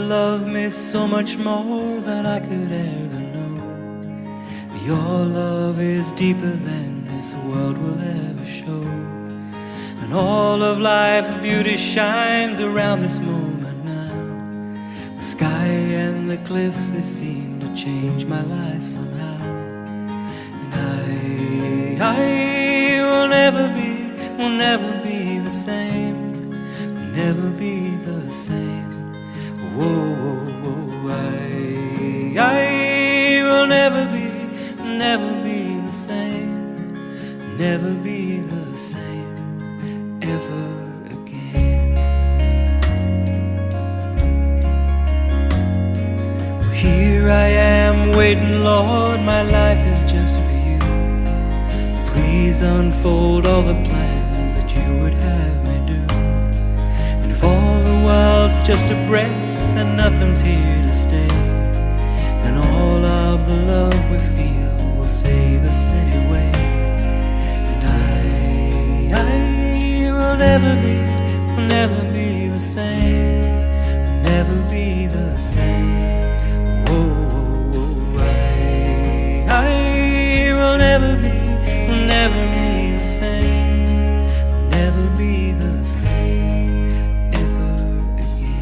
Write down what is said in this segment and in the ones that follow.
love me so much more than I could ever know. Your love is deeper than this world will ever show. And all of life's beauty shines around this moment now. The sky and the cliffs, they seem to change my life somehow. And I will never be the same, will never be the same. Whoa, I will never be the same, never be the same ever again. Well, here I am waiting, Lord, my life is just for you. Please unfold all the plans that you would have me do. And if all the world's just a breath and nothing's here to stay, then all of the love we feel will save us anyway. And I will never be the same, will never be the same. Whoa, I will never be the same, will never be the same ever again.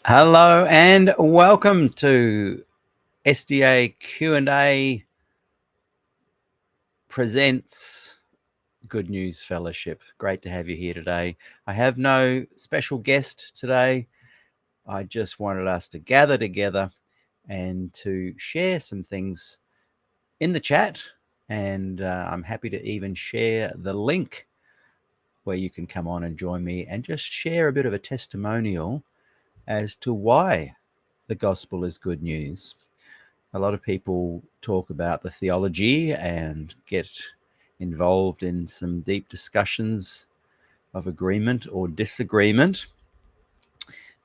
Hello and welcome to SDAQ&A presents Good News Fellowship. Great to have you here today. I have no special guest today. I just wanted us to gather together and to share some things in the chat, and I'm happy to even share the link where you can come on and join me and just share a bit of a testimonial as to why the gospel is good news. A lot of people talk about the theology and get involved in some deep discussions of agreement or disagreement.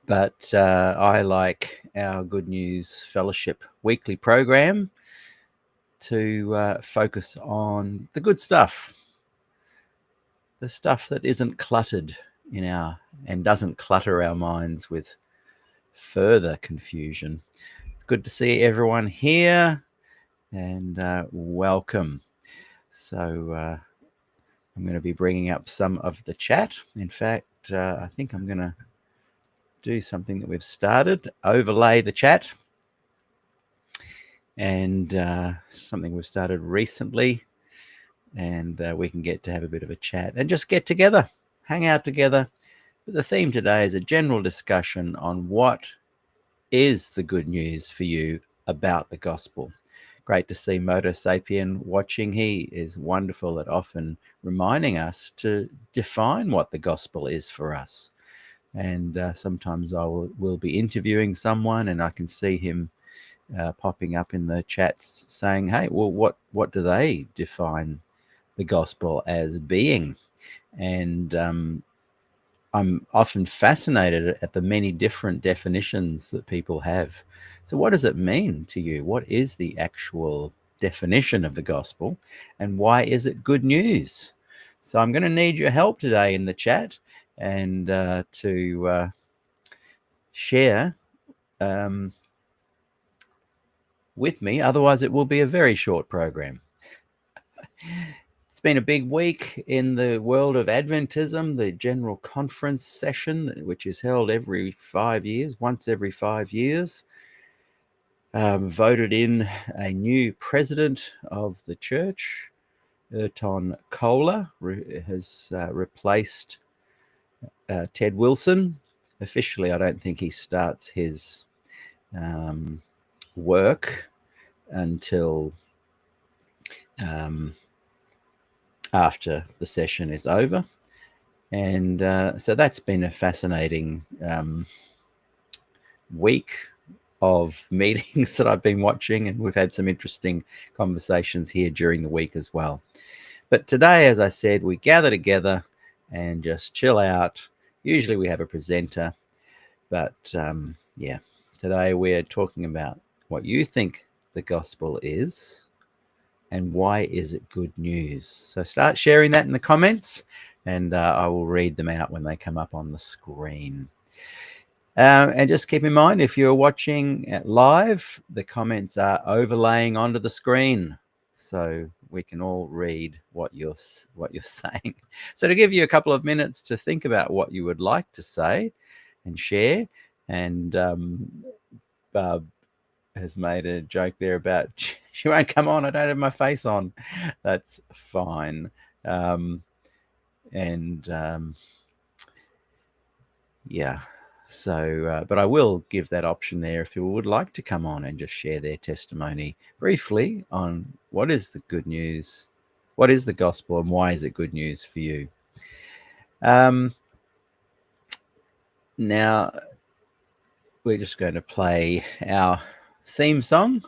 But I like our Good News Fellowship weekly program to focus on the good stuff, the stuff that isn't cluttered and doesn't clutter our minds with further confusion. It's good to see everyone here, and welcome. So I'm going to be bringing up some of the chat. In fact, I think I'm going to do something that we've started, overlay the chat, and something we've started recently, and we can get to have a bit of a chat and just get together, hang out together. But the theme today is a general discussion on what is the good news for you about the gospel. Great to see Moto Sapien watching. He is wonderful at often reminding us to define what the gospel is for us. And sometimes we'll be interviewing someone, and I can see him popping up in the chats saying, "Hey, well, what do they define the gospel as being?" And I'm often fascinated at the many different definitions that people have. So what does it mean to you? What is the actual definition of the gospel, and why is it good news? So I'm going to need your help today in the chat, and to share with me. Otherwise, it will be a very short program. It's been a big week in the world of Adventism, the general conference session, which is held once every 5 years, voted in a new president of the church. Ayrton Kohler has replaced Ted Wilson. Officially, I don't think he starts his work until after the session is over. And so that's been a fascinating week of meetings that I've been watching, and we've had some interesting conversations here during the week as well. But today, as I said, we gather together and just chill out. Usually we have a presenter, but yeah, today we're talking about what you think the gospel is and why is it good news. So start sharing that in the comments, and I will read them out when they come up on the screen. And just keep in mind, if you're watching live, the comments are overlaying onto the screen, so we can all read what you're saying. So to give you a couple of minutes to think about what you would like to say and share. And Barb has made a joke there about she won't come on, I don't have my face on. That's fine. Yeah. So, but I will give that option there if you would like to come on and just share their testimony briefly on what is the good news, what is the gospel, and why is it good news for you. Now, we're just going to play our theme song,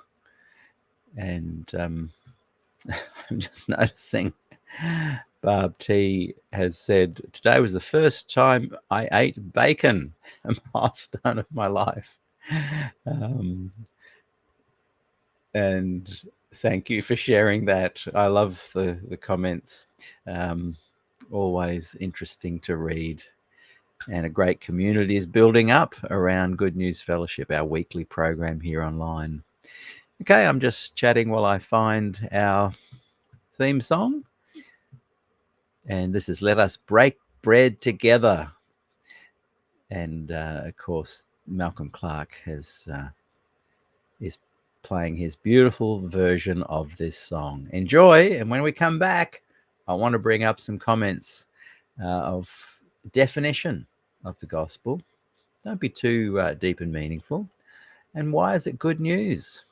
and I'm just noticing Barb T has said, today was the first time I ate bacon, a milestone of my life. And thank you for sharing that. I love the comments. Always interesting to read. And a great community is building up around Good News Fellowship, our weekly program here online. Okay, I'm just chatting while I find our theme song. And this is Let Us Break Bread Together. And, of course, Malcolm Clark is playing his beautiful version of this song. Enjoy, and when we come back, I want to bring up some comments of definition of the gospel. Don't be too deep and meaningful. And why is it good news?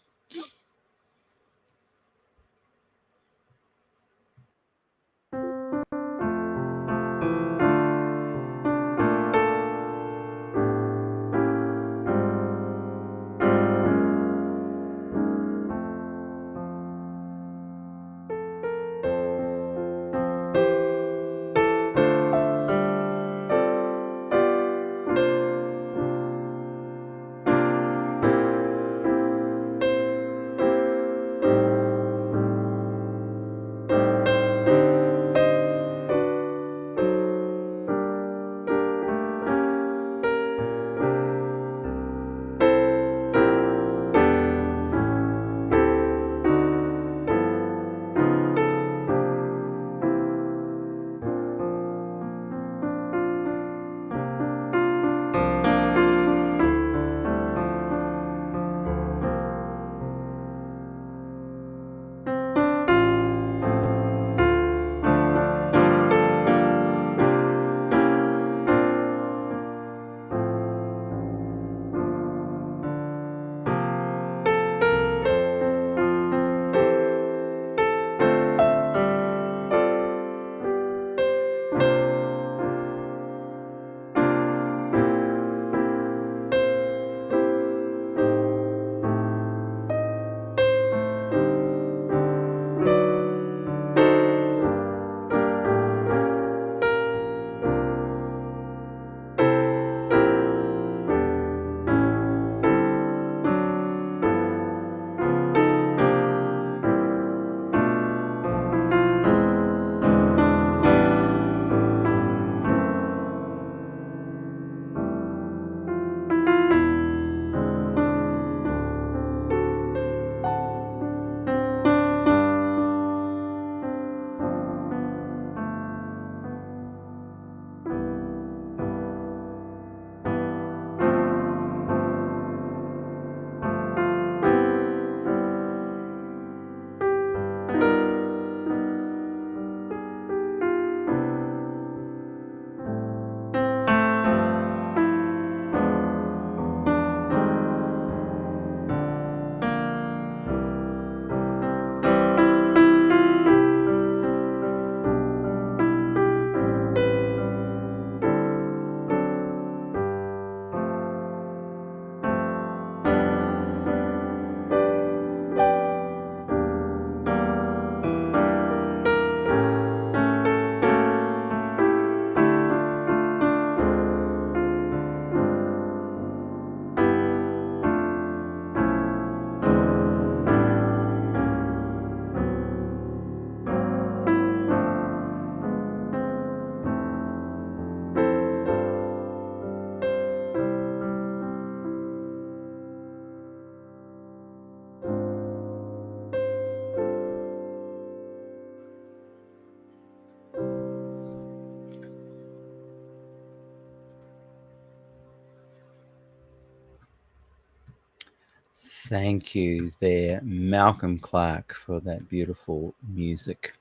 Thank you there, Malcolm Clark, for that beautiful music.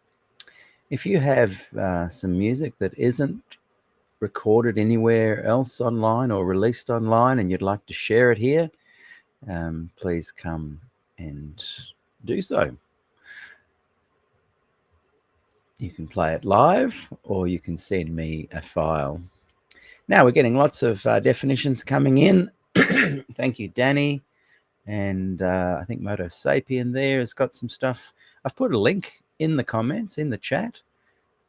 If you have some music that isn't recorded anywhere else online or released online and you'd like to share it here, please come and do so. You can play it live or you can send me a file. Now we're getting lots of definitions coming in. Thank you, Danny. And I think Moto Sapien there has got some stuff. I've put a link in the comments, in the chat.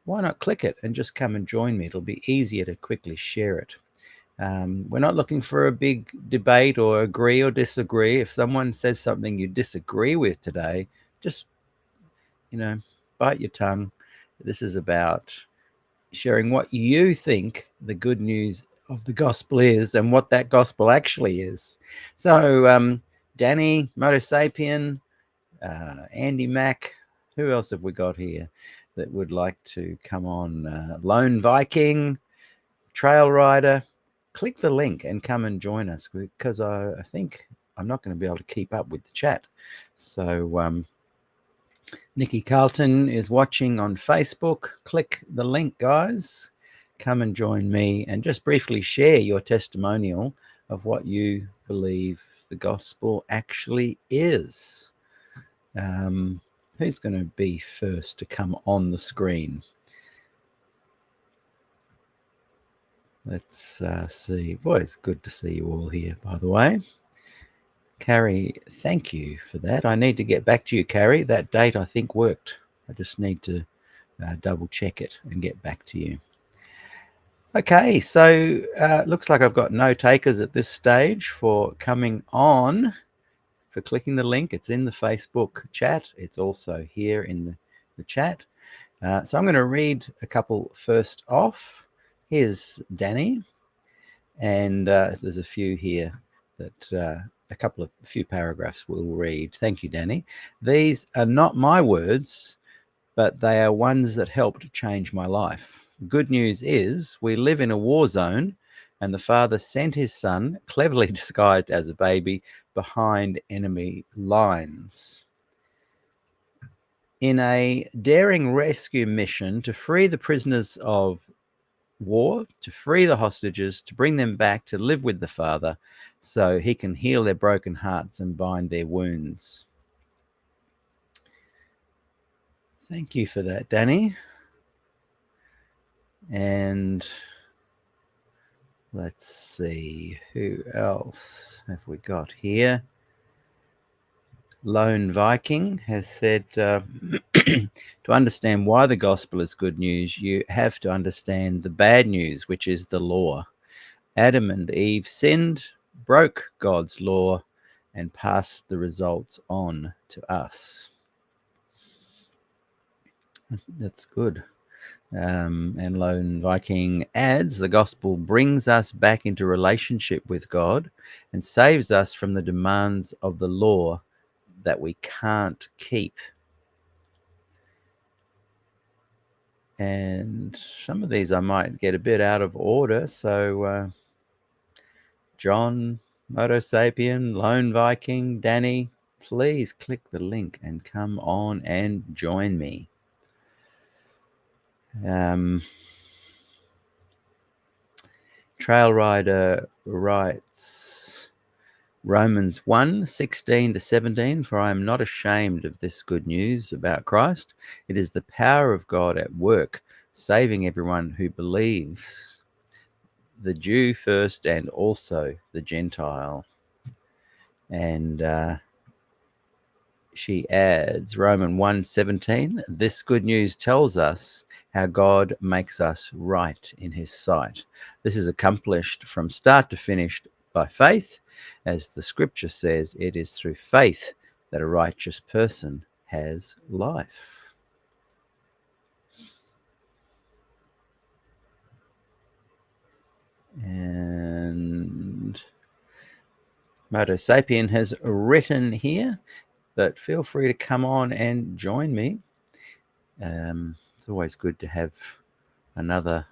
Why not click it and just come and join me? It'll be easier to quickly share it. We're not looking for a big debate or agree or disagree. If someone says something you disagree with today, just, bite your tongue. This is about sharing what you think the good news of the gospel is and what that gospel actually is. So, Danny, Moto Sapien, Andy Mack, who else have we got here that would like to come on? Lone Viking, Trail Rider. Click the link and come and join us, because I think I'm not going to be able to keep up with the chat. So Nikki Carlton is watching on Facebook. Click the link, guys. Come and join me and just briefly share your testimonial of what you believe the gospel actually is. Who's going to be first to come on the screen? Let's see. Boy, it's good to see you all here, by the way. Carrie, thank you for that. I need to get back to you, Carrie. That date, I think, worked. I just need to double check it and get back to you. Okay, so looks like I've got no takers at this stage for coming on, for clicking the link. It's in the Facebook chat. It's also here in the chat. So I'm going to read a couple first off. Here's Danny. And there's a few here that a few paragraphs we'll read. Thank you, Danny. These are not my words, but they are ones that helped change my life. The good news is we live in a war zone, and the father sent his son, cleverly disguised as a baby, behind enemy lines. In a daring rescue mission to free the prisoners of war, to free the hostages, to bring them back to live with the father so he can heal their broken hearts and bind their wounds. Thank you for that, Danny. And let's see, who else have we got here? Lone Viking has said, to understand why the gospel is good news, you have to understand the bad news, which is the law. Adam and Eve sinned, broke God's law, and passed the results on to us. That's good. And Lone Viking adds, the gospel brings us back into relationship with God and saves us from the demands of the law that we can't keep. And some of these I might get a bit out of order. So John, Moto Sapien, Lone Viking, Danny, please click the link and come on and join me. Trail Rider writes, Romans 1:16-17, for I am not ashamed of this good news about Christ. It is the power of God at work, saving everyone who believes, the Jew first and also the Gentile. And she adds, Romans 1:17, this good news tells us how God makes us right in his sight. This is accomplished from start to finish by faith. As the scripture says, it is through faith that a righteous person has life. And Moto Sapien has written here, but feel free to come on and join me. It's always good to have another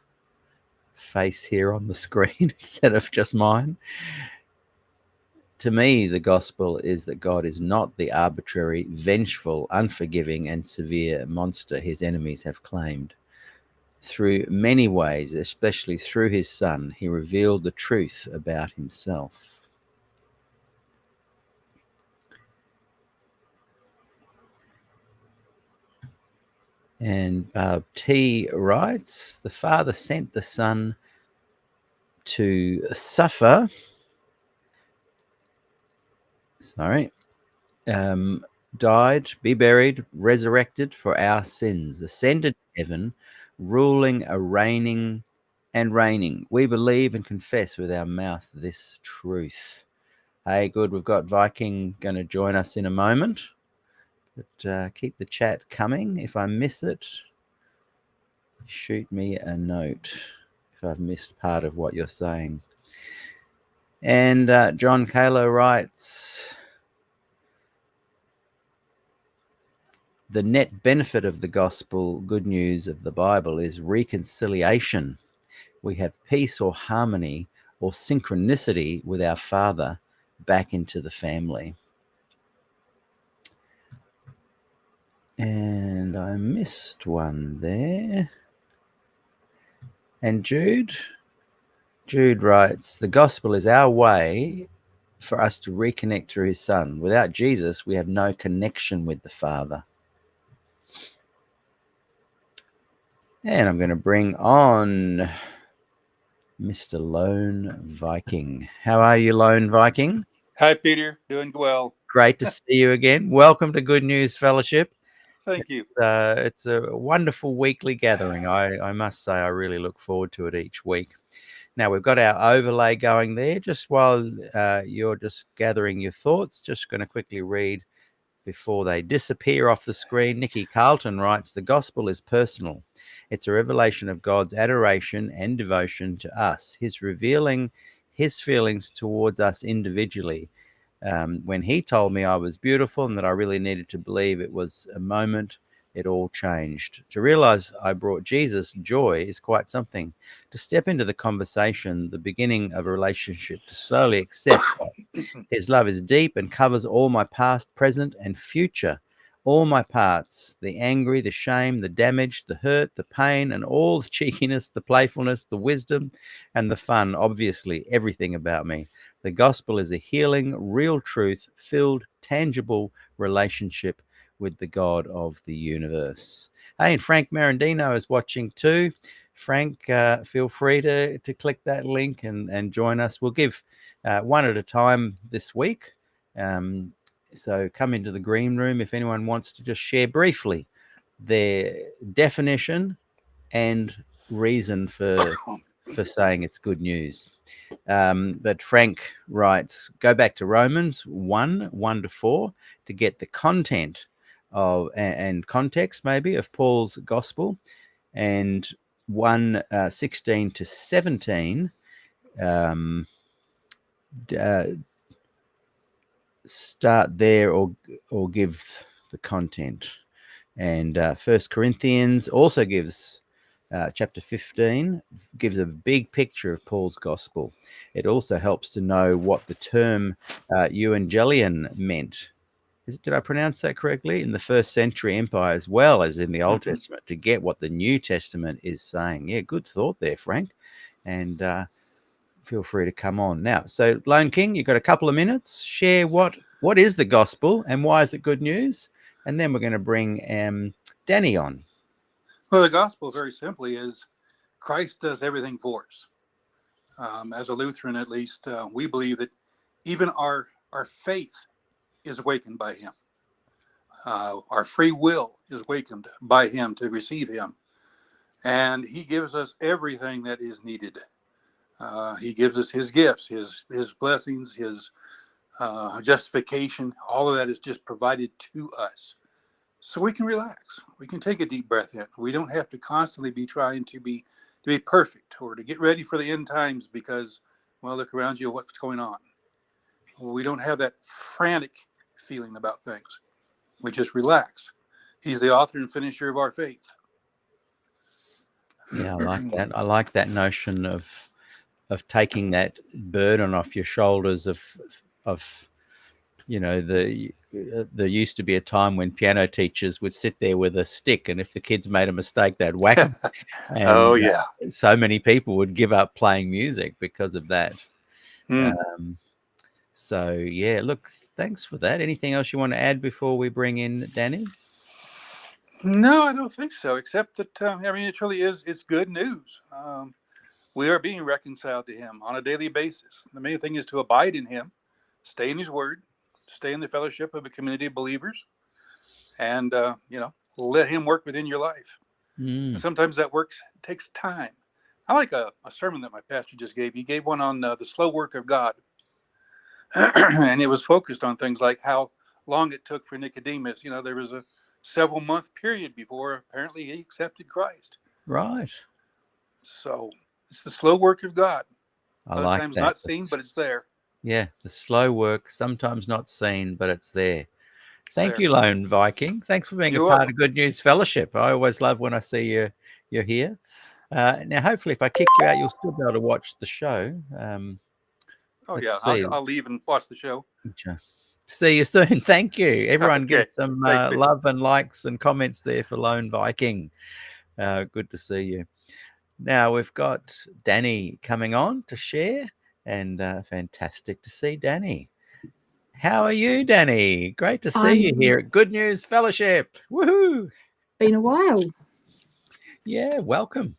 face here on the screen instead of just mine. To me, the gospel is that God is not the arbitrary, vengeful, unforgiving, and severe monster his enemies have claimed. Through many ways, especially through his Son, he revealed the truth about himself. And T writes, the Father sent the Son to suffer, died, be buried, resurrected for our sins, ascended to heaven, ruling, reigning, and reigning. We believe and confess with our mouth this truth. Hey, good. We've got Viking going to join us in a moment. But keep the chat coming. If I miss it, shoot me a note if I've missed part of what you're saying. And John Kalo writes, the net benefit of the gospel, good news of the Bible, is reconciliation. We have peace or harmony or synchronicity with our Father back into the family. And I missed one there. And Jude writes, the gospel is our way for us to reconnect through his Son. Without Jesus, we have no connection with the Father. And I'm going to bring on Mr. Lone Viking. How are you, Lone Viking? Hi, Peter. Doing well. Great to see you again. Welcome to Good News Fellowship. Thank you. It's a wonderful weekly gathering. I must say I really look forward to it each week. Now, we've got our overlay going there. Just while you're just gathering your thoughts, just going to quickly read before they disappear off the screen. Nikki Carlton writes, the gospel is personal. It's a revelation of God's adoration and devotion to us. His revealing his feelings towards us individually. When he told me I was beautiful and that I really needed to believe it was a moment, it all changed. To realize I brought Jesus joy is quite something. To step into the conversation, the beginning of a relationship, to slowly accept his love is deep and covers all my past, present, and future. All my parts, the angry, the shame, the damage, the hurt, the pain, and all the cheekiness, the playfulness, the wisdom, and the fun, obviously, everything about me. The gospel is a healing, real truth, filled, tangible relationship with the God of the universe. Hey, and Frank Marandino is watching too. Frank, feel free to click that link and join us. We'll give one at a time this week. So come into the green room if anyone wants to just share briefly their definition and reason for saying it's good news. But Frank writes, go back to Romans 1:1-4 to get the content of and context maybe of Paul's gospel, and 1:16-17 start there or give the content. And 1 Corinthians also gives chapter 15 gives a big picture of Paul's gospel. It also helps to know what the term evangelion meant. Did I pronounce that correctly? In the first century empire as well as in the Old Testament, to get what the New Testament is saying. Yeah, good thought there, Frank. And feel free to come on now. So, Lone King, you've got a couple of minutes. Share what is the gospel and why is it good news? And then we're going to bring Danny on. Well, the gospel, very simply, is Christ does everything for us. As a Lutheran, at least, we believe that even our faith is awakened by him. Our free will is awakened by him to receive him. And he gives us everything that is needed. He gives us his gifts, his blessings, his justification. All of that is just provided to us. So we can relax. We can take a deep breath in. We don't have to constantly be trying to be perfect or to get ready for the end times because, well, look around you, what's going on. We don't have that frantic feeling about things. We just relax. He's the author and finisher of our faith. Yeah, I like that. I like that notion of taking that burden off your shoulders of of there used to be a time when piano teachers would sit there with a stick, and if the kids made a mistake, they'd whack them. Oh And yeah. so many people would give up playing music because of that. Hmm. So yeah, look, thanks for that. Anything else you want to add before we bring in Danny? No, I don't think so. Except that I mean, it truly is. It's good news. We are being reconciled to Him on a daily basis. The main thing is to abide in Him, stay in His Word, stay in the fellowship of a community of believers, and let Him work within your life. And sometimes that takes time. I like a sermon that my pastor just gave. He gave one on the slow work of God, and it was focused on things like how long it took for Nicodemus. There was a several month period before apparently he accepted Christ. Right. So it's the slow work of God. I Other like times that. not seen, but it's there. Yeah, the slow work, sometimes not seen, but it's there. It's Thank there. you, Lone Viking. Thanks for being You're a part welcome. of Good News Fellowship. I always love when I see you're here. Now, hopefully, if I kick you out, you'll still be able to watch the show. Oh yeah, Let's see. I'll leave and watch the show. See you soon. Thank you. Everyone Okay. give some Thanks, Pete. love and likes and comments there for Lone Viking. Good to see you. Now we've got Danny coming on to share, and fantastic to see Danny. How are you, Danny? Great to see you here at Good News Fellowship. Woohoo! Been a while. Yeah, welcome.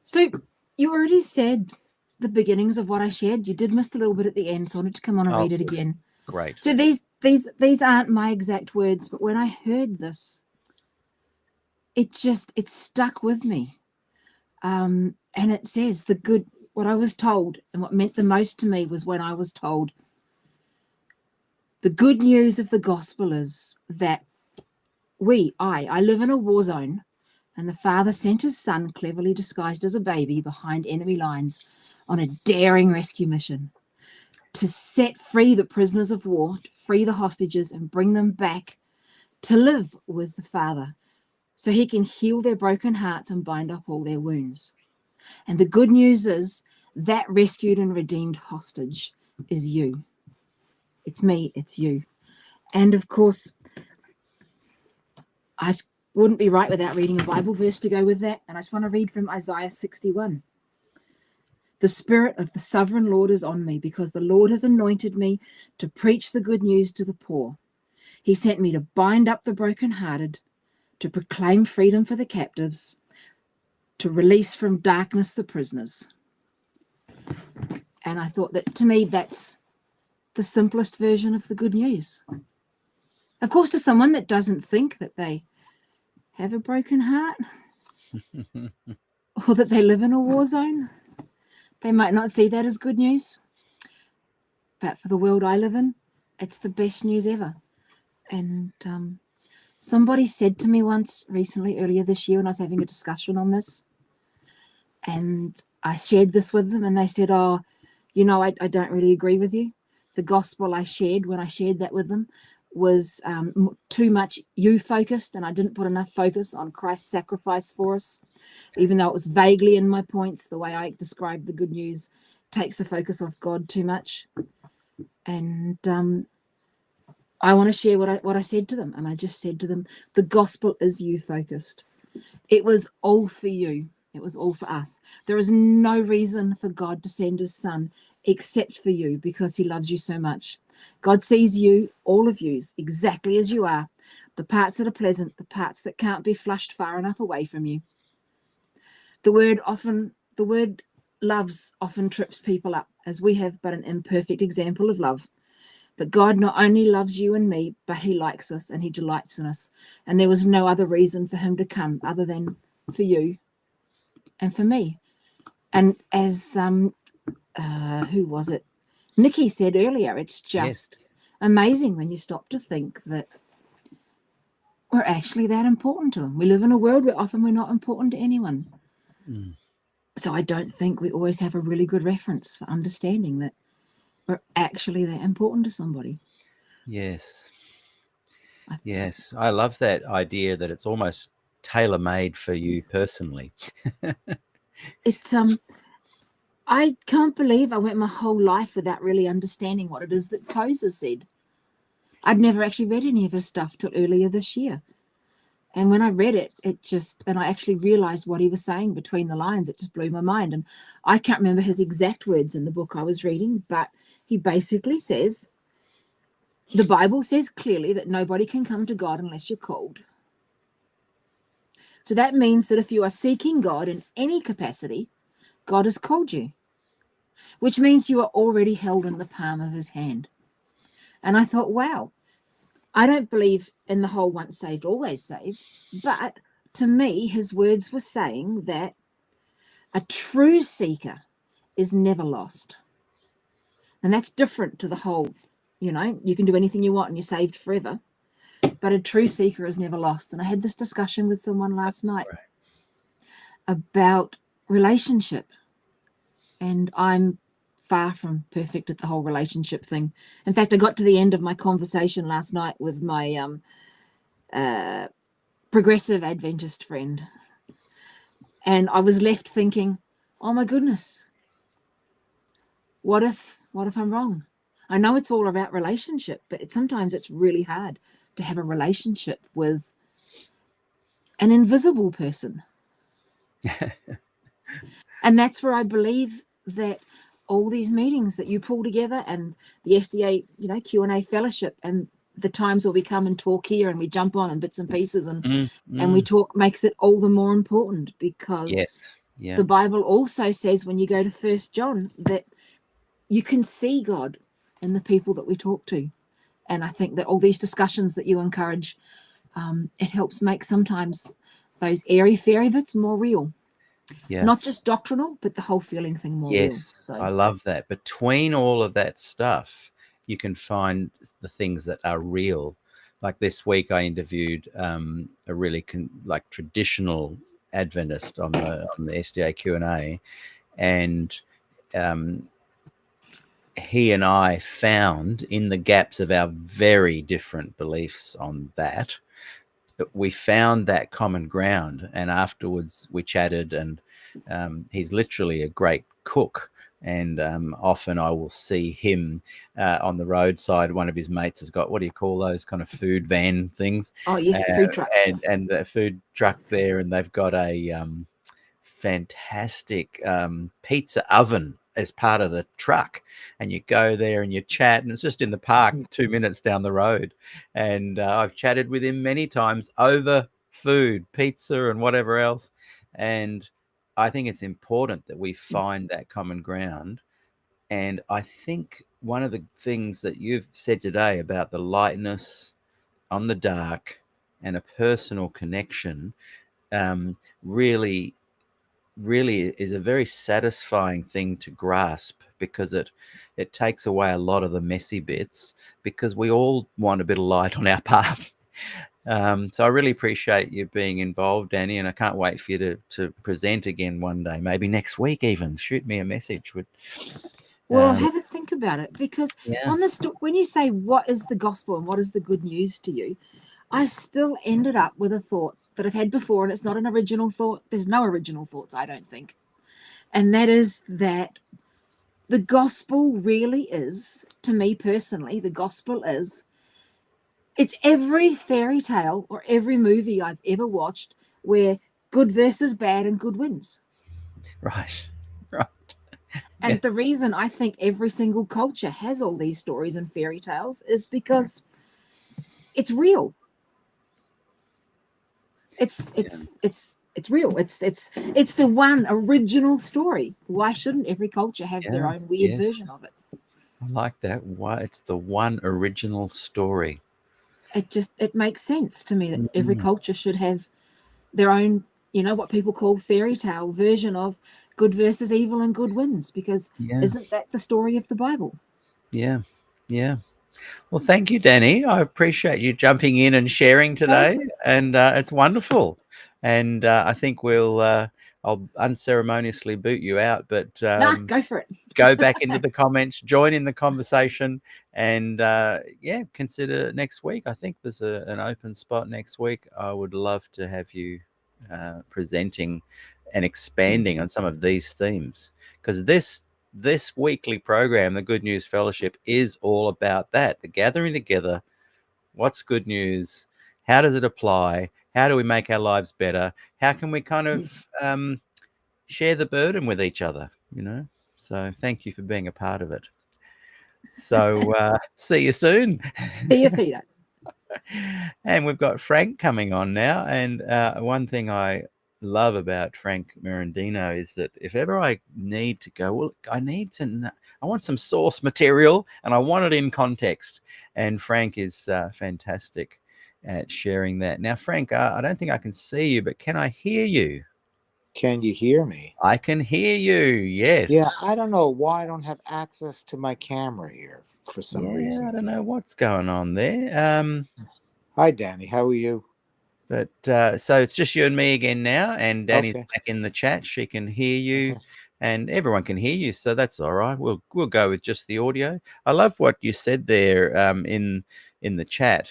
So you already said the beginnings of what I shared. You did miss a little bit at the end, so I wanted to come on and read it again. Great. So these aren't my exact words, but when I heard this, it stuck with me. And it says what I was told, and what meant the most to me was when I was told the good news of the gospel is that I live in a war zone, and the Father sent His Son, cleverly disguised as a baby, behind enemy lines on a daring rescue mission to set free the prisoners of war, to free the hostages, and bring them back to live with the Father so He can heal their broken hearts and bind up all their wounds. And the good news is that rescued and redeemed hostage is you. It's me, it's you. And of course, I wouldn't be right without reading a Bible verse to go with that. And I just want to read from Isaiah 61. The Spirit of the Sovereign Lord is on me, because the Lord has anointed me to preach the good news to the poor. He sent me to bind up the brokenhearted, to proclaim freedom for the captives, to release from darkness the prisoners. And I thought that, to me, that's the simplest version of the good news. Of course, to someone that doesn't think that they have a broken heart or that they live in a war zone, they might not see that as good news. But for the world I live in, it's the best news ever. And somebody said to me once recently, earlier this year, when I was having a discussion on this, and I shared this with them, and they said, I don't really agree with you. The gospel I shared when I shared that with them was too much you focused, and I didn't put enough focus on Christ's sacrifice for us, even though it was vaguely in my points. The way I described the good news takes the focus off God too much. And I want to share what I said to them. And I just said to them, the gospel is you focused. It was all for you. It was all for us. There is no reason for God to send His Son except for you, because He loves you so much. God sees you, all of you, exactly as you are. The parts that are pleasant, the parts that can't be flushed far enough away from you. The word loves often trips people up, as we have but an imperfect example of love. But God not only loves you and me, but He likes us and He delights in us. And there was no other reason for Him to come other than for you and for me. And as who was it? Nikki said earlier, it's just amazing when you stop to think that we're actually that important to Him. We live in a world where often we're not important to anyone. So I don't think we always have a really good reference for understanding that we're actually that important to somebody. Yes. Yes. I love that idea that it's almost tailor-made for you personally. It's I can't believe I went my whole life without really understanding what it is that Tozer said. I'd never actually read any of his stuff till earlier this year. And when I read it, and I actually realized what he was saying between the lines, it just blew my mind. And I can't remember his exact words in the book I was reading, but he basically says, the Bible says clearly that nobody can come to God unless you're called. So that means that if you are seeking God in any capacity, God has called you, which means you are already held in the palm of his hand. And I thought, wow, I don't believe in the whole once saved, always saved. But to me, his words were saying that a true seeker is never lost. And that's different to the whole, you can do anything you want and you're saved forever. But a true seeker is never lost. And I had this discussion with someone last night about relationship. And I'm far from perfect at the whole relationship thing. In fact, I got to the end of my conversation last night with my progressive Adventist friend. And I was left thinking, oh my goodness, what if I'm wrong? I know it's all about relationship, but sometimes it's really hard to have a relationship with an invisible person. And that's where I believe that all these meetings that you pull together and the SDA, Q&A fellowship, and the times where we come and talk here and we jump on in bits and pieces and we talk makes it all the more important, because the Bible also says when you go to 1 John that you can see God in the people that we talk to. And I think that all these discussions that you encourage, it helps make sometimes those airy-fairy bits more real. Yeah. Not just doctrinal, but the whole feeling thing more real. So I love that. Between all of that stuff, you can find the things that are real. Like this week, I interviewed a really traditional Adventist on the SDAQ&A, and he and I found in the gaps of our very different beliefs on that, we found that common ground. And afterwards we chatted, and he's literally a great cook. And often I will see him on the roadside. One of his mates has got, what do you call those kind of food van things? Oh, yes, the food truck. And the food truck there, and they've got a fantastic pizza oven as part of the truck, and you go there and you chat, and it's just in the park 2 minutes down the road. And I've chatted with him many times over food, pizza and whatever else. And I think it's important that we find that common ground. And I think one of the things that you've said today about the lightness on the dark and a personal connection really is a very satisfying thing to grasp, because it takes away a lot of the messy bits, because we all want a bit of light on our path. So I really appreciate you being involved, Danny, and I can't wait for you to present again one day, maybe next week even. Shoot me a message. Well, have a think about it, because on this, when you say what is the gospel and what is the good news to you, I still ended up with a thought that I've had before, and it's not an original thought. There's no original thoughts, I don't think. And that is that the gospel really is, to me personally, the gospel is, it's every fairy tale or every movie I've ever watched where good versus bad and good wins. Right. And the reason I think every single culture has all these stories and fairy tales is because it's real. It's real. It's the one original story. Why shouldn't every culture have their own weird version of it? I like that. Why it's the one original story. It makes sense to me that every culture should have their own, what people call fairy tale version of good versus evil and good wins, because isn't that the story of the Bible? Yeah. Well, thank you, Danny. I appreciate you jumping in and sharing today, and it's wonderful. And I think I'll unceremoniously boot you out, but go for it. Go back into the comments, join in the conversation, and consider next week. I think there's an open spot next week. I would love to have you presenting and expanding on some of these themes, because this weekly program, the Good News Fellowship, is all about that, the gathering together. What's good news? How does it apply? How do we make our lives better? How can we kind of share the burden with each other, So thank you for being a part of it. So see you soon. See you, Peter. And we've got Frank coming on now. And one thing I love about Frank Mirandino is that if ever I need to go, well, I want some source material and I want it in context. And Frank is fantastic at sharing that. Now, Frank, I don't think I can see you, but can I hear you? Can you hear me? I can hear you, yes. Yeah, I don't know why I don't have access to my camera here for some reason. I don't know what's going on there. Hi, Danny. How are you? But so it's just you and me again now, and Danny's Okay. back in the chat. She can hear you, Okay. and everyone can hear you, so that's all right. We'll go with just the audio. I love what you said there in the chat,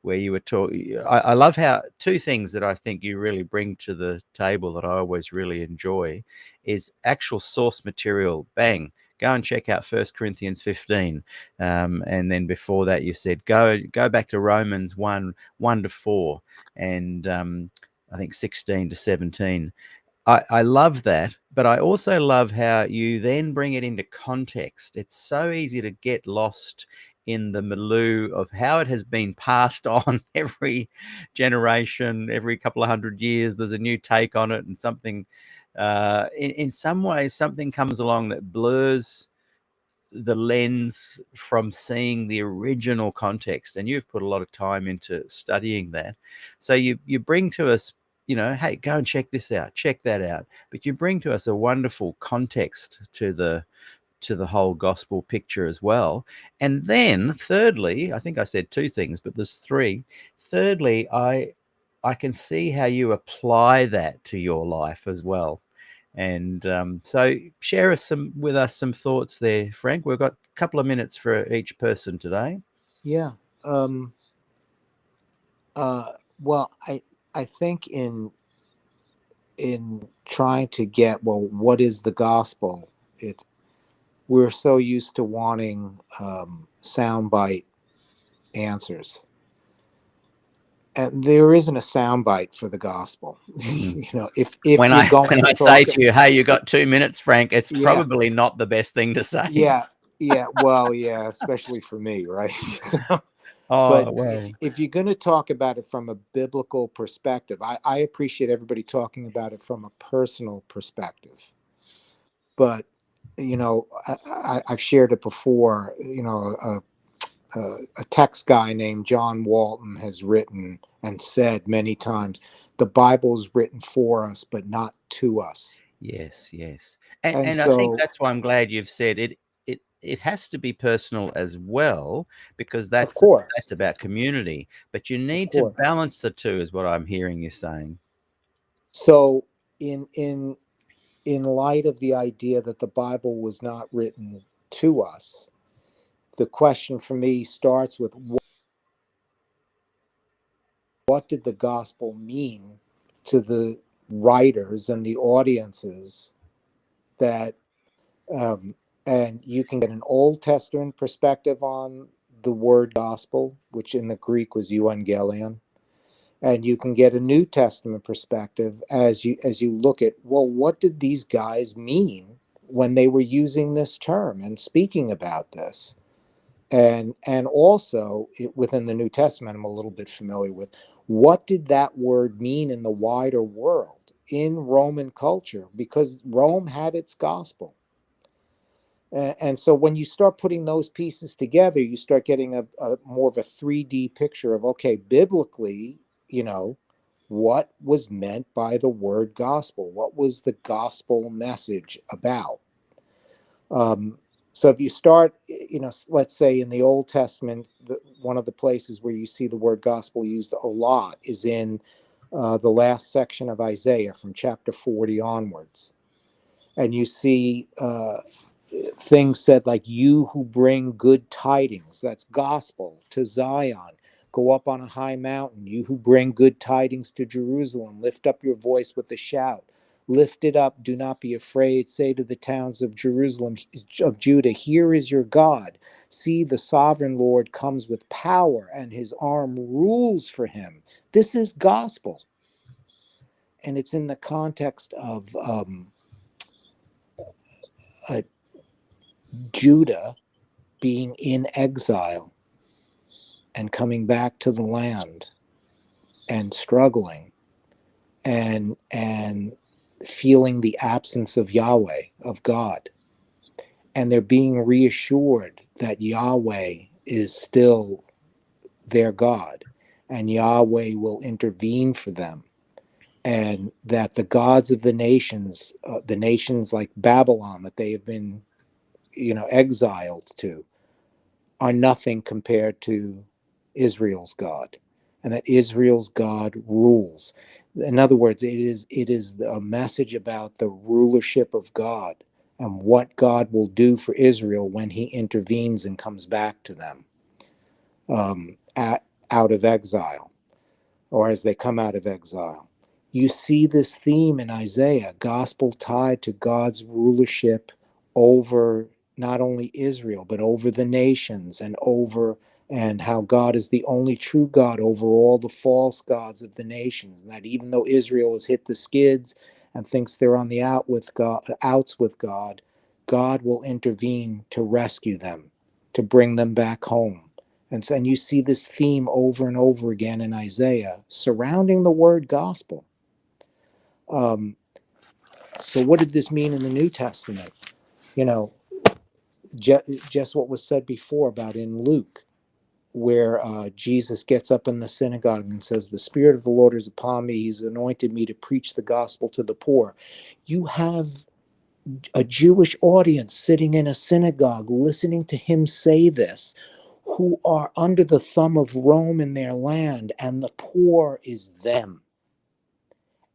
where you were talking. I love how two things that I think you really bring to the table that I always really enjoy is actual source material. Bang. Go and check out 1 Corinthians 15. And then before that, you said, go back to Romans 1:1-4, and I think 16-17. I love that, but I also love how you then bring it into context. It's so easy to get lost in the milieu of how it has been passed on every generation, every couple of hundred years. There's a new take on it, and something in some ways, something comes along that blurs the lens from seeing the original context. And you've put a lot of time into studying that. So you bring to us, hey, go and check this out, check that out. But you bring to us a wonderful context to the whole gospel picture as well. And then thirdly, I think I said two things, but there's three. Thirdly, I can see how you apply that to your life as well. And so share with us some thoughts there, Frank. We've got a couple of minutes for each person today. Yeah. Well, I think in trying to get, well, what is the gospel? We're so used to wanting soundbite answers. And there isn't a soundbite for the gospel. If when you're going when to I say to you, hey, you got 2 minutes, Frank, it's probably not the best thing to say. Yeah. Well, yeah, especially for me, right? But if you're going to talk about it from a biblical perspective, I appreciate everybody talking about it from a personal perspective. But I've shared it before. A text guy named John Walton has written and said many times, the Bible's written for us, but not to us. Yes. And I think that's why I'm glad you've said it. It has to be personal as well, because that's about community. But you need to balance the two, is what I'm hearing you saying. So in light of the idea that the Bible was not written to us, the question for me starts with what did the gospel mean to the writers and the audiences that and you can get an Old Testament perspective on the word gospel, which in the Greek was euangelion, and you can get a New Testament perspective as you look at, well, what did these guys mean when they were using this term and speaking about this? And also within the New Testament, I'm a little bit familiar with, what did that word mean in the wider world, in Roman culture, because Rome had its gospel. And so when you start putting those pieces together, you start getting a more of a 3D picture of, okay, biblically, what was meant by the word gospel? What was the gospel message about? So if you start, let's say in the Old Testament, one of the places where you see the word gospel used a lot is in the last section of Isaiah from chapter 40 onwards. And you see things said like, you who bring good tidings, that's gospel, to Zion. Go up on a high mountain, you who bring good tidings to Jerusalem. Lift up your voice with a shout. Lift it up, do not be afraid. Say to the towns of Jerusalem, of Judah, here is your God. See, the sovereign Lord comes with power, and his arm rules for him. This is gospel. And it's in the context of Judah being in exile and coming back to the land and struggling and feeling the absence of Yahweh, of God. And they're being reassured that Yahweh is still their God, and Yahweh will intervene for them, and that the gods of the nations like Babylon that they have been, exiled to, are nothing compared to Israel's God, and that Israel's God rules. In other words, it is a message about the rulership of God and what God will do for Israel when he intervenes and comes back to them out of exile, or as they come out of exile. You see this theme in Isaiah, gospel tied to God's rulership over not only Israel, but over the nations, and how God is the only true God over all the false gods of the nations. And that even though Israel has hit the skids and thinks they're on the outs with God, God will intervene to rescue them, to bring them back home. And you see this theme over and over again in Isaiah surrounding the word gospel. So what did this mean in the New Testament? Just what was said before about in Luke, where Jesus gets up in the synagogue and says, the Spirit of the Lord is upon me. He's anointed me to preach the gospel to the poor. You have a Jewish audience sitting in a synagogue listening to him say this, who are under the thumb of Rome in their land, and the poor is them.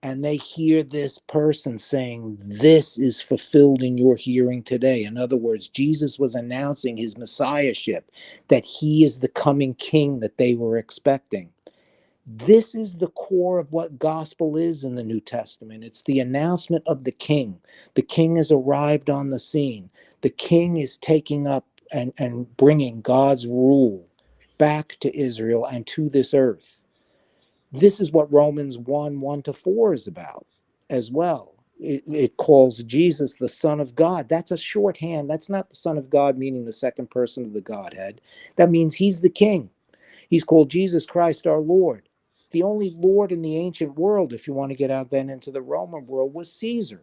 And they hear this person saying, this is fulfilled in your hearing today. In other words, Jesus was announcing his messiahship, that he is the coming king that they were expecting. This is the core of what gospel is in the New Testament. It's the announcement of the king. The king has arrived on the scene. The king is taking up and bringing God's rule back to Israel and to this earth. This is what Romans 1:1-4 is about as well. It calls Jesus the Son of God. That's a shorthand. That's not the Son of God, meaning the second person of the Godhead. That means he's the king. He's called Jesus Christ our Lord. The only Lord in the ancient world, if you want to get out then into the Roman world, was Caesar.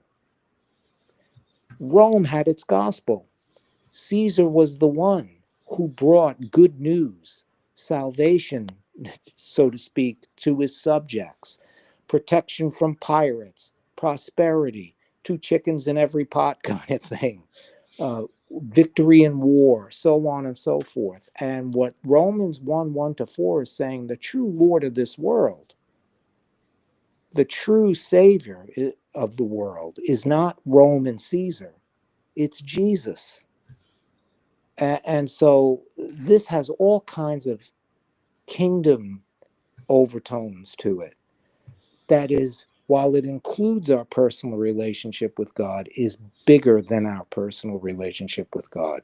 Rome had its gospel. Caesar was the one who brought good news, salvation, so to speak, to his subjects, protection from pirates, prosperity, 2 chickens in every pot kind of thing, victory in war, so on and so forth. And what Romans 1:1-4 is saying, the true Lord of this world, the true Savior of the world, is not Rome and Caesar, it's Jesus. And so this has all kinds of kingdom overtones to it. That is, while it includes our personal relationship with God, is bigger than our personal relationship with God.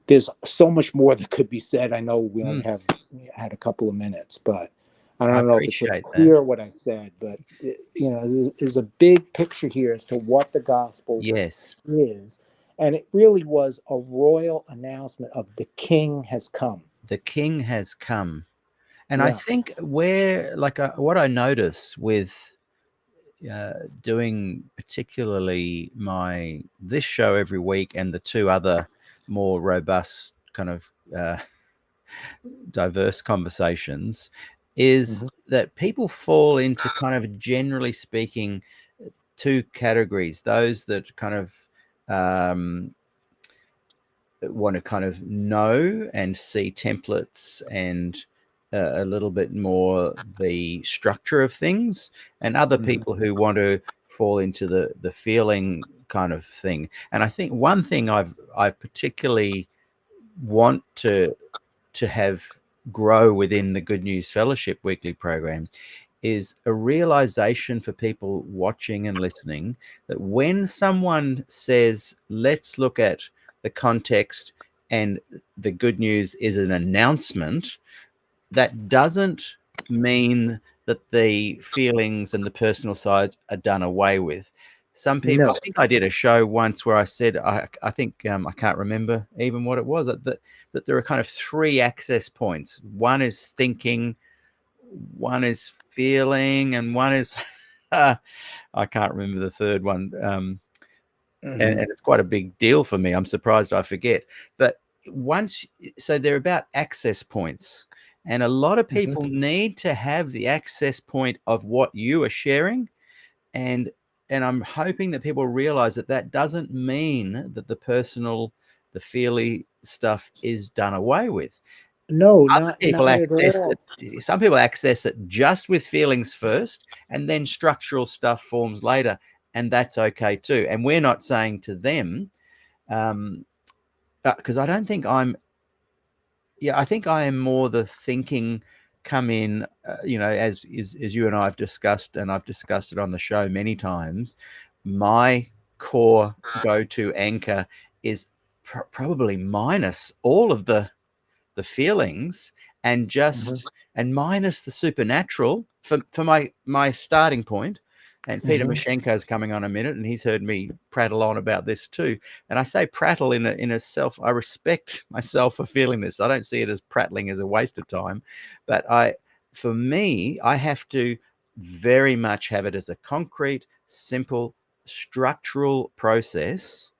There's so much more that could be said. I know we only had a couple of minutes, but I don't know if it's really clear what I said, but there's a big picture here as to what the gospel is. And it really was a royal announcement of the king has come. The king has come. And I think what I notice with doing particularly this show every week and the 2 other more robust kind of diverse conversations is that people fall into kind of, generally speaking, 2 categories. Those that kind of want to kind of know and see templates and a little bit more the structure of things, and other people who want to fall into the feeling kind of thing. And I think one thing I particularly want to have grow within the Good News Fellowship weekly program is a realization for people watching and listening that when someone says, let's look at the context and the good news is an announcement, that doesn't mean that the feelings and the personal sides are done away with. Some people, No. I think I did a show once where I said, I think I can't remember even what it was, that there are kind of 3 access points. One is thinking, one is feeling, and one is I can't remember the third one. And it's quite a big deal for me. I'm surprised I forget. But so they're about access points, and a lot of people need to have the access point of what you are sharing, and I'm hoping that people realize that that doesn't mean that the personal, the feely stuff is done away with. No, Other people not at access all. it. Some people access it just with feelings first, and then structural stuff forms later, and that's okay too. And we're not saying to them, because I don't think I'm. Yeah, I think I am more the thinking come in. As you and I have discussed, and I've discussed it on the show many times. My core go-to anchor is probably minus all of the feelings and just and minus the supernatural for my starting point. And Peter Mashenko is coming on a minute, and he's heard me prattle on about this too. And I say prattle in a self. I respect myself for feeling this. I don't see it as prattling as a waste of time, but for me, I have to very much have it as a concrete, simple, structural process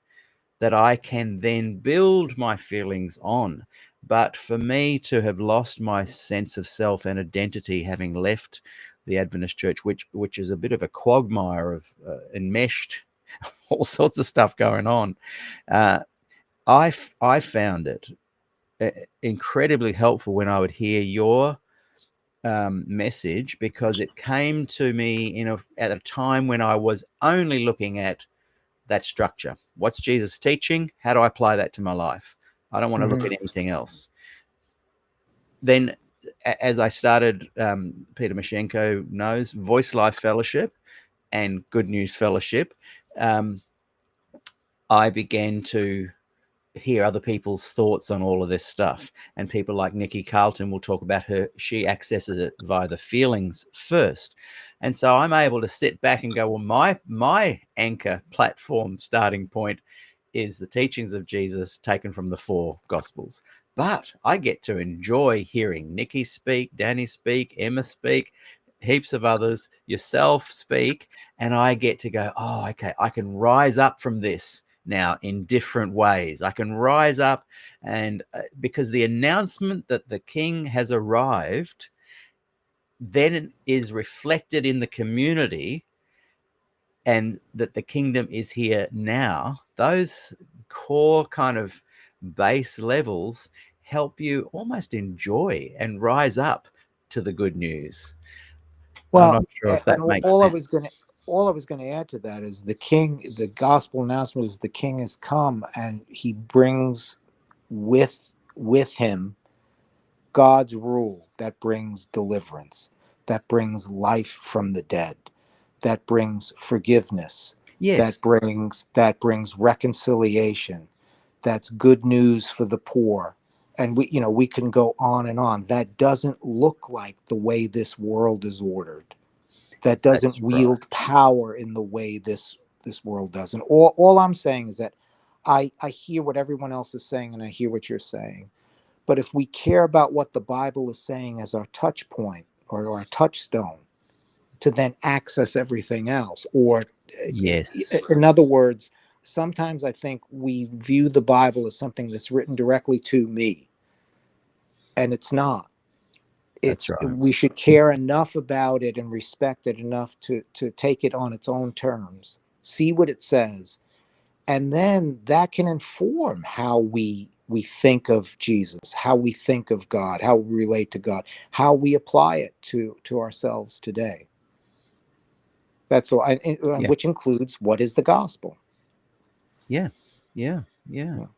that I can then build my feelings on. But for me to have lost my sense of self and identity, having left the Adventist Church, which is a bit of a quagmire of enmeshed, all sorts of stuff going on, I found it incredibly helpful when I would hear your message, because it came to me at a time when I was only looking at that structure. What's Jesus teaching? How do I apply that to my life? I don't want to look at anything else. Then, as I started, Peter Mashenko knows, Voice Life Fellowship and Good News Fellowship, I began to hear other people's thoughts on all of this stuff. And people like Nikki Carlton will talk about she accesses it via the feelings first. And so I'm able to sit back and go, well, my anchor platform starting point is the teachings of Jesus taken from the 4 Gospels. But I get to enjoy hearing Nikki speak, Danny speak, Emma speak, heaps of others, yourself speak, and I get to go, oh, okay, I can rise up from this now in different ways. I can rise up, and because the announcement that the King has arrived then is reflected in the community, and that the kingdom is here now, those core kind of base levels help you almost enjoy and rise up to the good news. I'm Well, not sure if and that makes all I sense. was going to add to that is the gospel announcement is the King has come, and he brings with him God's rule that brings deliverance, that brings life from the dead, that brings forgiveness, Yes, that brings reconciliation, that's good news for the poor. And we can go on and on. That doesn't look like the way this world is ordered. That doesn't that's right. wield power in the way this world does. And all I'm saying is that I hear what everyone else is saying, and I hear what you're saying. But if we care about what the Bible is saying as our touch point or our touchstone to then access everything else, or Yes, in other words, sometimes I think we view the Bible as something that's written directly to me, and it's not. that's right. We should care enough about it and respect it enough to take it on its own terms, see what it says, and then that can inform how we think of Jesus, how we think of God, how we relate to God, how we apply it to ourselves today. That's all, Yeah. which includes what is the gospel. Yeah. Oh,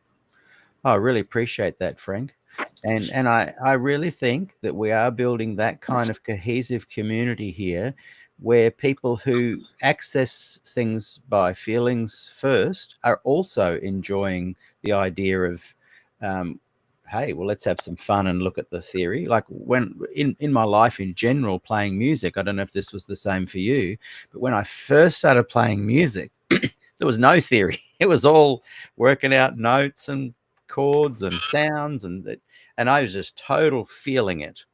I really appreciate that, Frank. And I really think that we are building that kind of cohesive community here, where people who access things by feelings first are also enjoying the idea of, hey, well, let's have some fun and look at the theory. Like when in my life in general, playing music, I don't know if this was the same for you, but when I first started playing music, there was no theory. It was all working out notes and chords and sounds, and I was just total feeling it.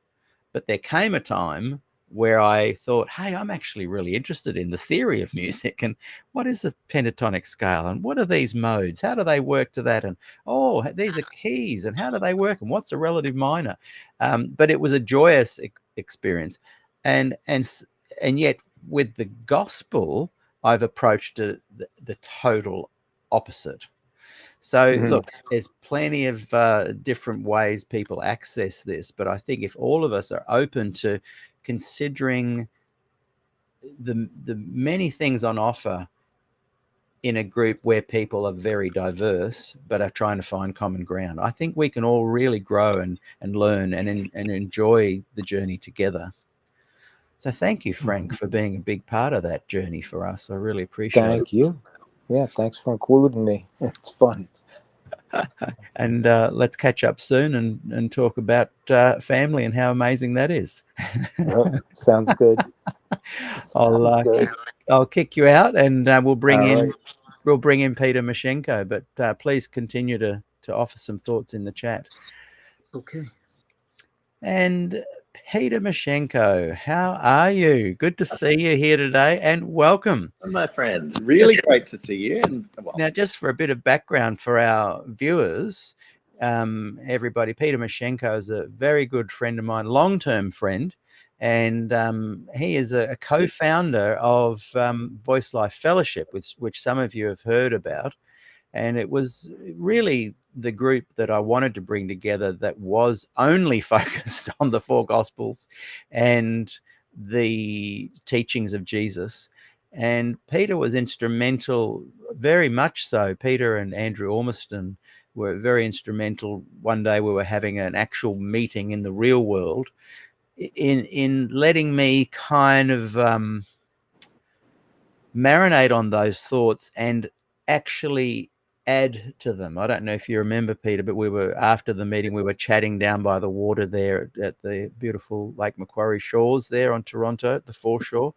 But there came a time where I thought, hey, I'm actually really interested in the theory of music, and what is a pentatonic scale, and what are these modes? How do they work to that? And oh, these are keys, and how do they work? And what's a relative minor? But it was a joyous experience, and yet with the gospel, I've approached the total opposite. So, Mhm. look, there's plenty of different ways people access this, but I think if all of us are open to considering the many things on offer in a group where people are very diverse but are trying to find common ground, I think we can all really grow and learn and enjoy the journey together. So, thank you, Frank, for being a big part of that journey for us. I really appreciate it. Thank you. Yeah, thanks for including me. It's fun. And let's catch up soon and talk about family and how amazing that is. Sounds good. I'll Sounds good. I'll kick you out, and we'll bring All in right. Peter Mashenko. But please continue to offer some thoughts in the chat. Okay. And Peter Mashenko, how are you? Good to see you here today, and welcome. My friends, really great to see you. And well, Now, just for a bit of background for our viewers, everybody, Peter Mashenko is a very good friend of mine, long-term friend, and he is a co-founder of Voice Life Fellowship, which some of you have heard about. And it was really the group that I wanted to bring together that was only focused on the four Gospels and the teachings of Jesus. And Peter was instrumental, very much so. Peter and Andrew Ormiston were very instrumental. One day we were having an actual meeting in the real world in letting me kind of marinate on those thoughts and actually add to them. I don't know if you remember, Peter, but we were, after the meeting, we were chatting down by the water there at the beautiful Lake Macquarie shores there on Toronto, the foreshore,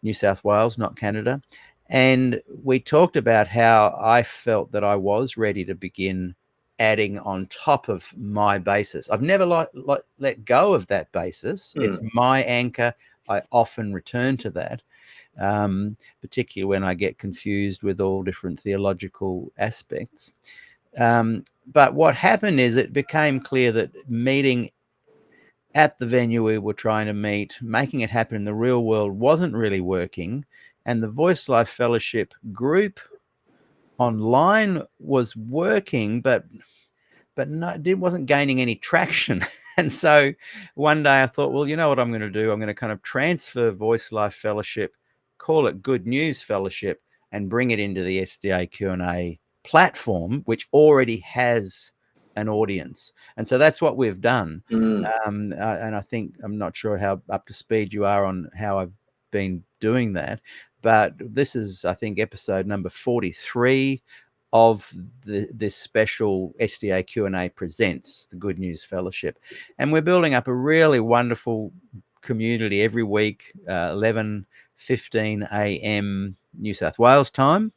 New South Wales, not Canada. And we talked about how I felt that I was ready to begin adding on top of my basis. I've never let go of that basis. It's my anchor. I often return to that. Particularly when I get confused with all different theological aspects. But what happened is it became clear that meeting at the venue we were trying to meet, making it happen in the real world, wasn't really working. And the Voice Life Fellowship group online was working, but no, it wasn't gaining any traction. And so one day I thought, well, you know what I'm going to do? I'm going to kind of transfer Voice Life Fellowship, call it Good News Fellowship, and bring it into the SDAQ&A platform, which already has an audience. And so that's what we've done. And I think, I'm not sure how up to speed you are on how I've been doing that, but this is, I think, episode number 43 of this special SDAQ&A presents the Good News Fellowship. And we're building up a really wonderful community every week, 11:15 a.m. New South Wales time,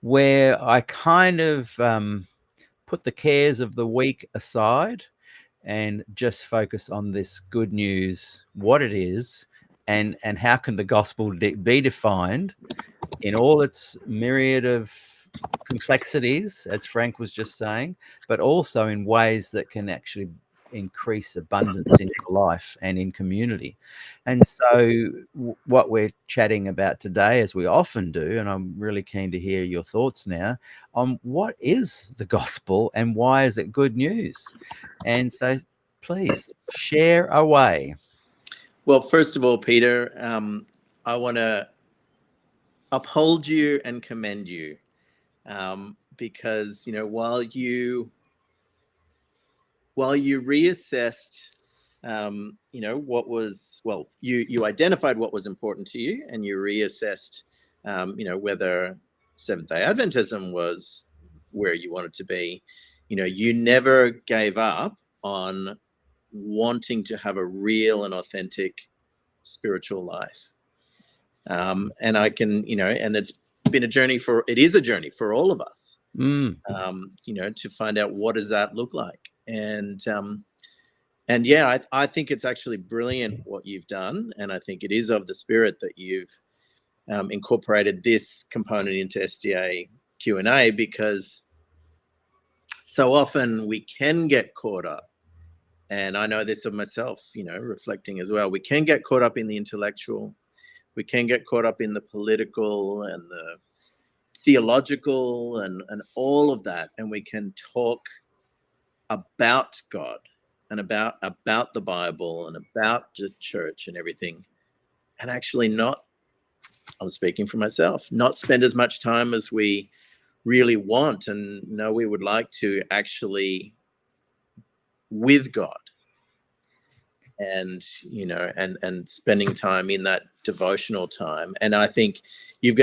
where I kind of put the cares of the week aside and just focus on this good news, what it is, and how can the gospel be defined in all its myriad of complexities, as Frank was just saying, but also in ways that can actually increase abundance in your life and in community. And so what we're chatting about today, as we often do, and I'm really keen to hear your thoughts now on what is the gospel and why is it good news? And so please share away. well, first of all, Peter, I want to uphold you and commend you because, while you while you reassessed, what was, well, you identified what was important to you, and you reassessed, whether Seventh-day Adventism was where you wanted to be. You never gave up on wanting to have a real and authentic spiritual life. And I can, and it is a journey for all of us, to find out what does that look like. And yeah, I think it's actually brilliant what you've done. And I think it is of the Spirit that you've incorporated this component into SDAQ&A, because so often we can get caught up. And I know this of myself, reflecting as well. We can get caught up in the intellectual. We can get caught up in the political and the theological and all of that. And we can talk about God and about the Bible and about the church and everything, and actually not, I'm speaking for myself, not spend as much time as we really want and know we would like to actually with God. And and spending time in that devotional time. And I think you do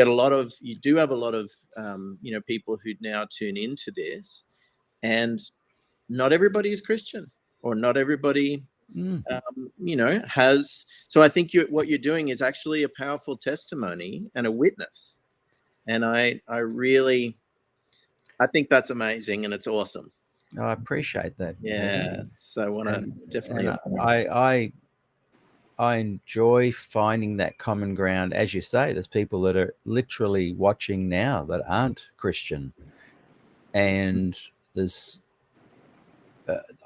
have a lot of people who now tune into this, and not everybody is Christian, or not everybody has. So I think what you're doing is actually a powerful testimony and a witness, and I think that's amazing, and it's awesome. I appreciate that. Yeah. So I want to definitely. I enjoy finding that common ground. As you say, there's people that are literally watching now that aren't Christian, and there's.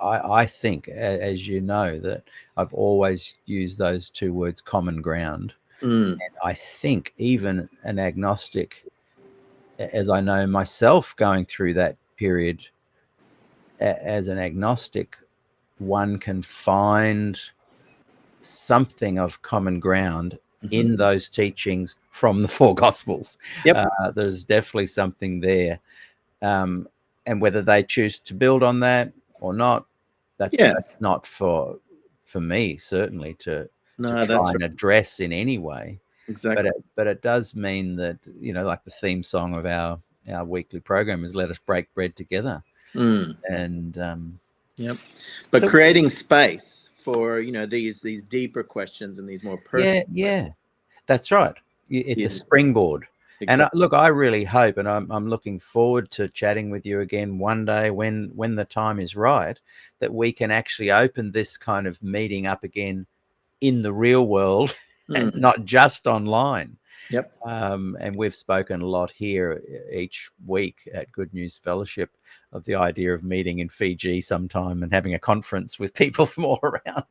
I think, as you know, that I've always used those two words, common ground. And I think even an agnostic, as I know myself going through that period, as an agnostic, one can find something of common ground in those teachings from the four Gospels. Yep. There's definitely something there. And whether they choose to build on that or not, that's not for me, certainly, to try and address in any way. Exactly. But it does mean that, like the theme song of our weekly program is "Let us break bread together." And but creating space for these deeper questions and these more personal questions. That's right. It's a springboard. Exactly. And look, I really hope, and I'm looking forward to chatting with you again one day when the time is right, that we can actually open this kind of meeting up again in the real world and not just online. Yep. And we've spoken a lot here each week at Good News Fellowship of the idea of meeting in Fiji sometime and having a conference with people from all around.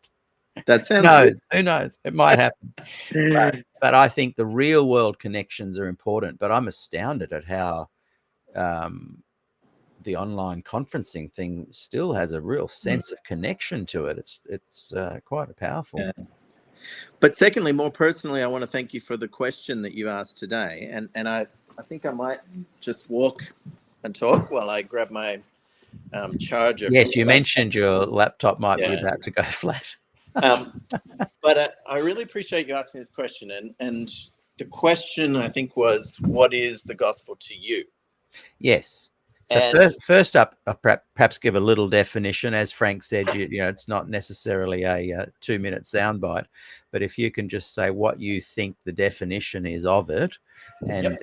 That sounds good. Who knows? It might happen. But I think the real world connections are important. But I'm astounded at how the online conferencing thing still has a real sense of connection to it. It's quite powerful. Yeah. But secondly, more personally, I want to thank you for the question that you asked today. And I think I might just walk and talk while I grab my charger. Yes, you mentioned your laptop might be about to go flat. But I really appreciate you asking this question. And the question, I think, was, what is the gospel to you? Yes. So first up, perhaps give a little definition. As Frank said, it's not necessarily a 2-minute soundbite, but if you can just say what you think the definition is of it, and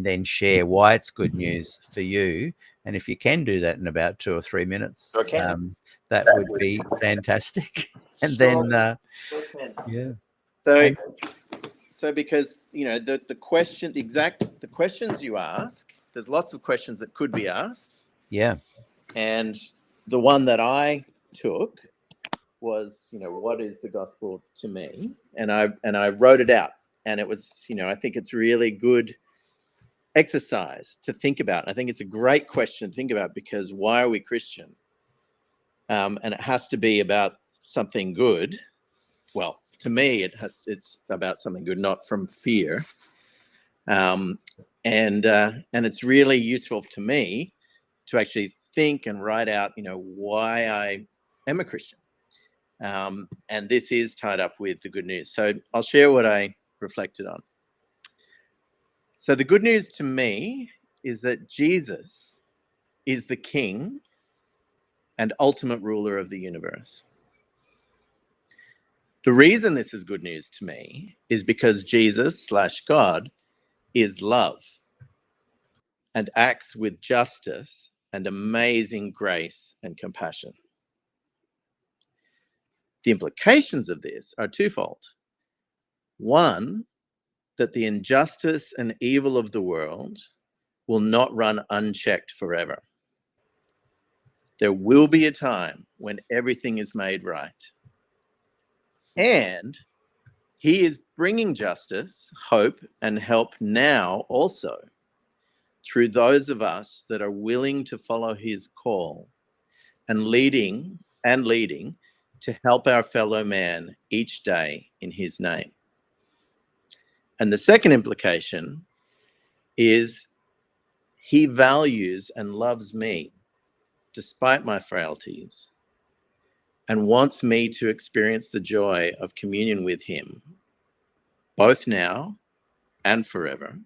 then share why it's good news for you. And if you can do that in about 2 or 3 minutes, that would be fantastic. And then, So because the questions you ask, there's lots of questions that could be asked. Yeah. And the one that I took was, what is the gospel to me? And I wrote it out, and it was, I think it's really good exercise to think about. I think it's a great question to think about, because why are we Christian? And it has to be about something good. Well, to me, it's about something good, not from fear. And it's really useful to me to actually think and write out, why I am a Christian. And this is tied up with the good news. So I'll share what I reflected on. So the good news to me is that Jesus is the King and ultimate ruler of the universe. The reason this is good news to me is because Jesus/God is love and acts with justice and amazing grace and compassion. The implications of this are twofold. One, that the injustice and evil of the world will not run unchecked forever. There will be a time when everything is made right. And he is bringing justice, hope, and help now also through those of us that are willing to follow his call and leading to help our fellow man each day in his name. And the second implication is he values and loves me despite my frailties and wants me to experience the joy of communion with him, both now and forever.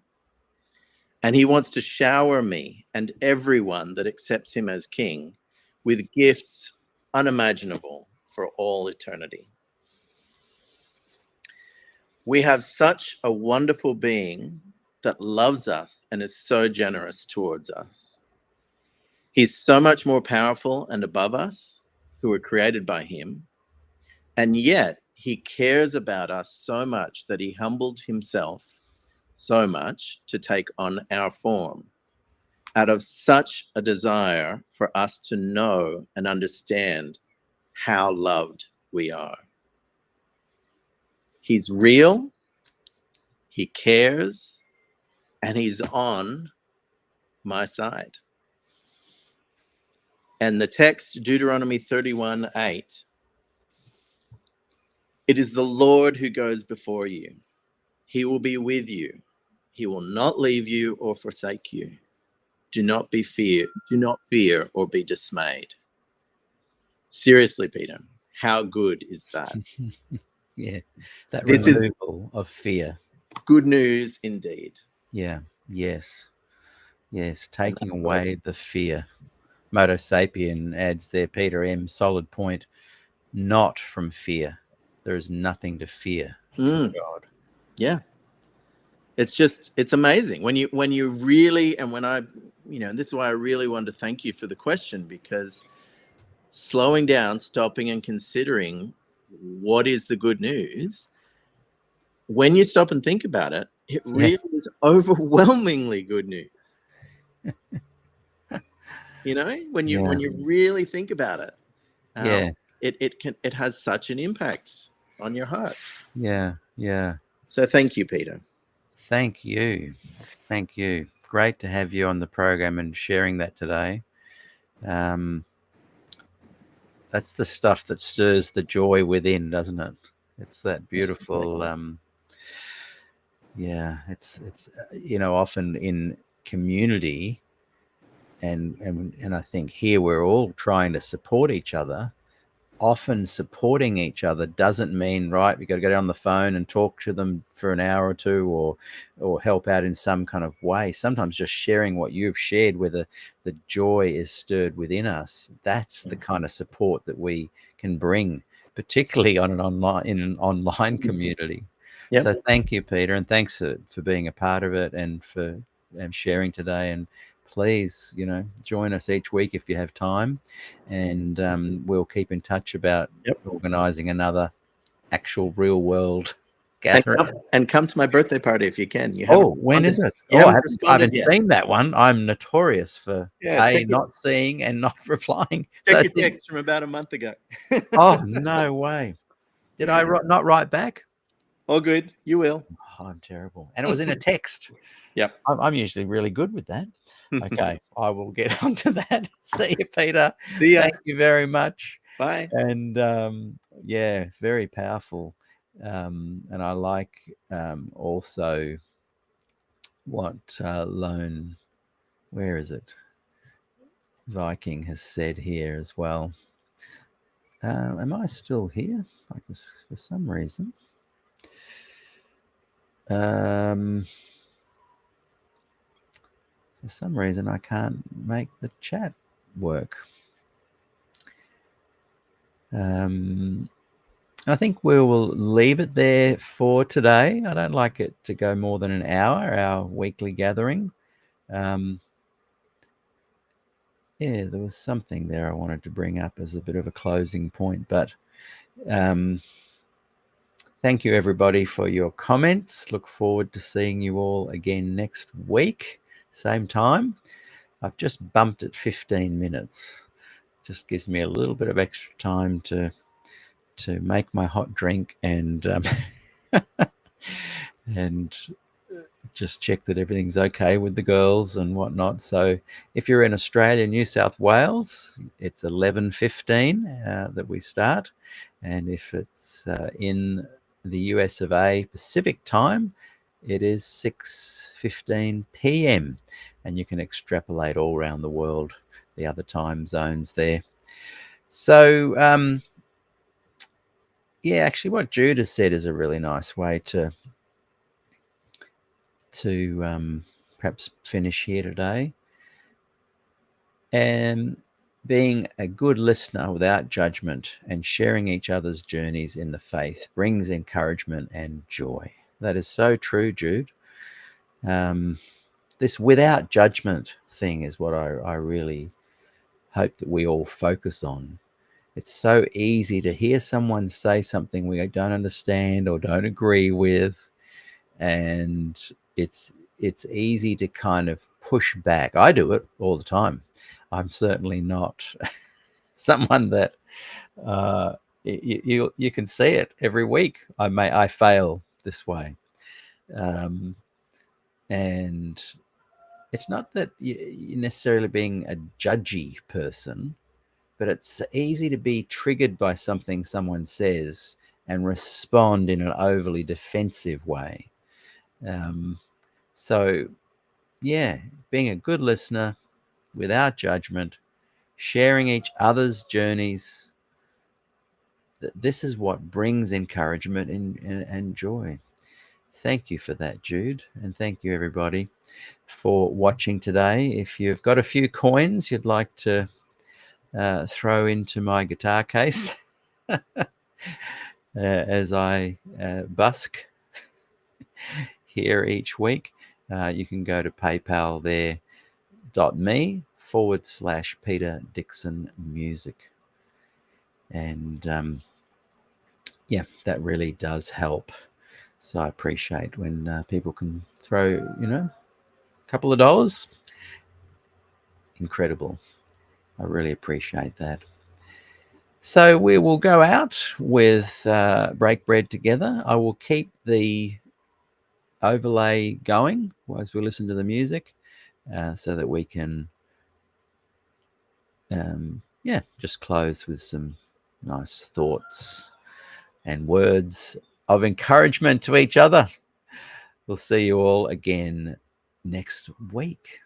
And he wants to shower me and everyone that accepts him as king with gifts unimaginable for all eternity. We have such a wonderful being that loves us and is so generous towards us. He's so much more powerful and above us, who were created by him, and yet he cares about us so much that he humbled himself so much to take on our form, out of such a desire for us to know and understand how loved we are. He's real, he cares, and he's on my side. And the text, Deuteronomy 31:8, it is the Lord who goes before you. He will be with you. He will not leave you or forsake you. Do not fear or be dismayed. Seriously, Peter, how good is that? Yeah, that This is removal of fear. good news indeed. Yeah, yes, taking away the fear. Moto Sapien adds there, Peter M., solid point, not from fear. There is nothing to fear from God. Yeah. It's amazing when you really, and when I, this is why I really wanted to thank you for the question, because slowing down, stopping and considering what is the good news, when you stop and think about it, it really is overwhelmingly good news. When you really think about it, it has such an impact on your heart. Yeah. So thank you, Peter. Thank you. Great to have you on the program and sharing that today. That's the stuff that stirs the joy within, doesn't it? It's that beautiful. It's often in community, and I think here we're all trying to support each other. Often supporting each other doesn't mean, right, we got to get on the phone and talk to them for an hour or two, or help out in some kind of way. Sometimes just sharing what you've shared, where the joy is stirred within us, that's the kind of support that we can bring, particularly in an online community. Yep. So thank you, Peter, and thanks for being a part of it and for sharing today. And please, join us each week if you have time, and we'll keep in touch about organizing another actual real world gathering. And come to my birthday party if you can. When is it? I haven't seen that one. I'm notorious for not seeing and not replying. Check your text from about a month ago. Oh, no way. Did I not write back? All good. You will. Oh, I'm terrible. And it was in a text. Yep. I'm usually really good with that. Okay, I will get onto that. See you, Peter. See ya. Thank you very much. Bye. And very powerful. And I like also what Lone, where is it? Viking has said here as well. Am I still here? I guess for some reason. For some reason, I can't make the chat work. I think we will leave it there for today. I don't like it to go more than an hour, our weekly gathering. Yeah, there was something there I wanted to bring up as a bit of a closing point, but thank you everybody for your comments. Look forward to seeing you all again next week, same time. I've just bumped it 15 minutes. Just gives me a little bit of extra time to make my hot drink and and just check that everything's okay with the girls and whatnot. So if you're in Australia, New South Wales, it's 11:15 that we start. And if it's in the US of A Pacific time, it is 6:15 p.m. And you can extrapolate all around the world, the other time zones there. So, yeah, actually what Jude has said is a really nice way to perhaps finish here today. And being a good listener without judgment and sharing each other's journeys in the faith brings encouragement and joy. That is so true, Jude. This without judgment thing is what I really hope that we all focus on. It's so easy to hear someone say something we don't understand or don't agree with, and it's easy to kind of push back. I do it all the time. I'm certainly not someone that you can see it every week. I fail this way, and it's not that you're necessarily being a judgy person, but it's easy to be triggered by something someone says and respond in an overly defensive way. So, yeah, being a good listener without judgment, sharing each other's journeys, this is what brings encouragement and joy. Thank you for that, Jude. And thank you, everybody, for watching today. If you've got a few coins you'd like to throw into my guitar case as I busk here each week, you can go to PayPal there.me/Peter Dixon Music. And yeah, that really does help. So I appreciate when people can throw, a couple of dollars. Incredible. I really appreciate that. So we will go out with Break Bread Together. I will keep the overlay going as we listen to the music so that we can just close with some nice thoughts and words of encouragement to each other. We'll see you all again next week.